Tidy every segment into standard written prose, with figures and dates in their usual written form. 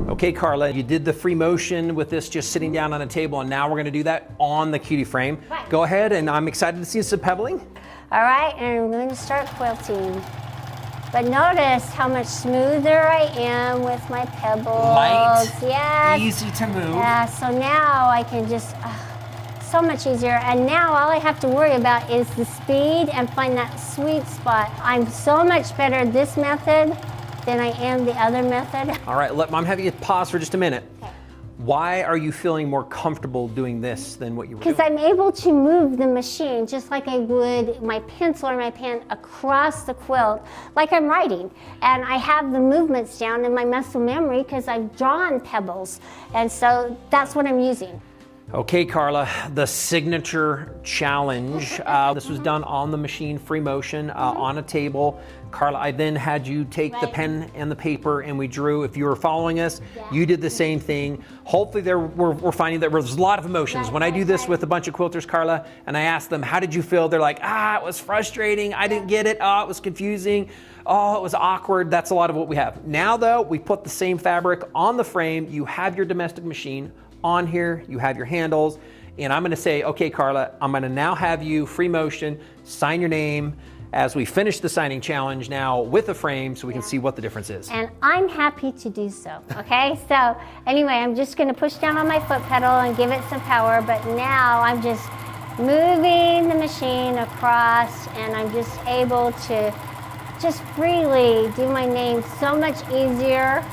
Okay, Karla, you did the free motion with this just sitting down on a table, and now we're gonna do that on the Cutie frame. Right. Go ahead, and I'm excited to see some pebbling. All right, and I'm going to start quilting. But notice how much smoother I am with my pebbles. Light, yes. easy to move. Yeah, so now I can just, so much easier. And now all I have to worry about is the speed and find that sweet spot. I'm so much better at this method than I am the other method. All right, I'm having you pause for just a minute. Okay. Why are you feeling more comfortable doing this than what you were doing? Because I'm able to move the machine just like I would my pencil or my pen across the quilt, like I'm writing. And I have the movements down in my muscle memory because I've drawn pebbles. And so that's what I'm using. Okay, Karla, the signature challenge. This was done on the machine, free motion, on a table. Karla, I then had you take the pen and the paper and we drew. If you were following us, you did the same thing. Hopefully we're finding that there's a lot of emotions. When I do this with a bunch of quilters, Karla, and I ask them, how did you feel? They're like, it was frustrating. I didn't get it. Oh, it was confusing. Oh, it was awkward. That's a lot of what we have. Now though, we put the same fabric on the frame. You have your domestic machine on here, you have your handles, and I'm gonna say, okay, Karla, I'm gonna now have you free motion, sign your name as we finish the signing challenge now with a frame so we can see what the difference is. And I'm happy to do so, okay? So anyway, I'm just gonna push down on my foot pedal and give it some power, but now I'm just moving the machine across and I'm just able to just freely do my name so much easier.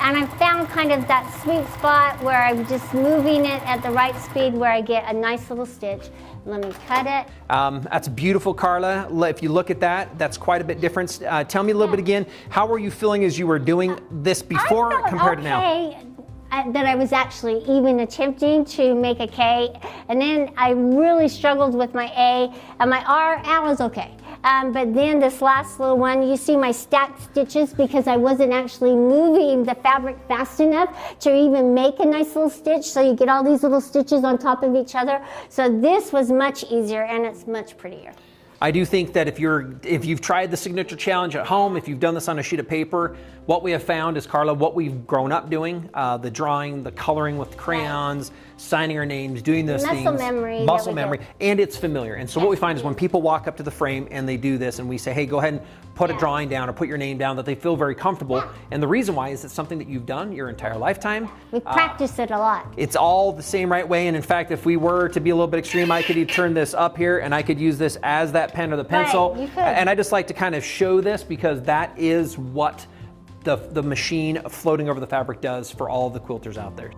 And I found kind of that sweet spot where I'm just moving it at the right speed where I get a nice little stitch. Let me cut it. That's beautiful, Karla. If you look at that, that's quite a bit different. Tell me a little bit again, how were you feeling as you were doing this before compared to now? That I was actually even attempting to make a K, and then I really struggled with my A, and my R, was okay. But then this last little one, you see my stacked stitches because I wasn't actually moving the fabric fast enough to even make a nice little stitch, so you get all these little stitches on top of each other. So this was much easier and it's much prettier. I do think that if you've tried the signature challenge at home, if you've done this on a sheet of paper, what we have found is, Karla, what we've grown up doing, the drawing, the coloring with crayons, signing our names, doing those things. Muscle memory, and it's familiar. And so what we find is when people walk up to the frame and they do this and we say, hey, go ahead and put a drawing down or put your name down, that they feel very comfortable. And the reason why is it's something that you've done your entire lifetime. We practice it a lot. It's all the same right way. And in fact, if we were to be a little bit extreme, I could turn this up here and I could use this as that pen or the pencil. You could. And I just like to kind of show this because that is what the machine floating over the fabric does for all of the quilters out there.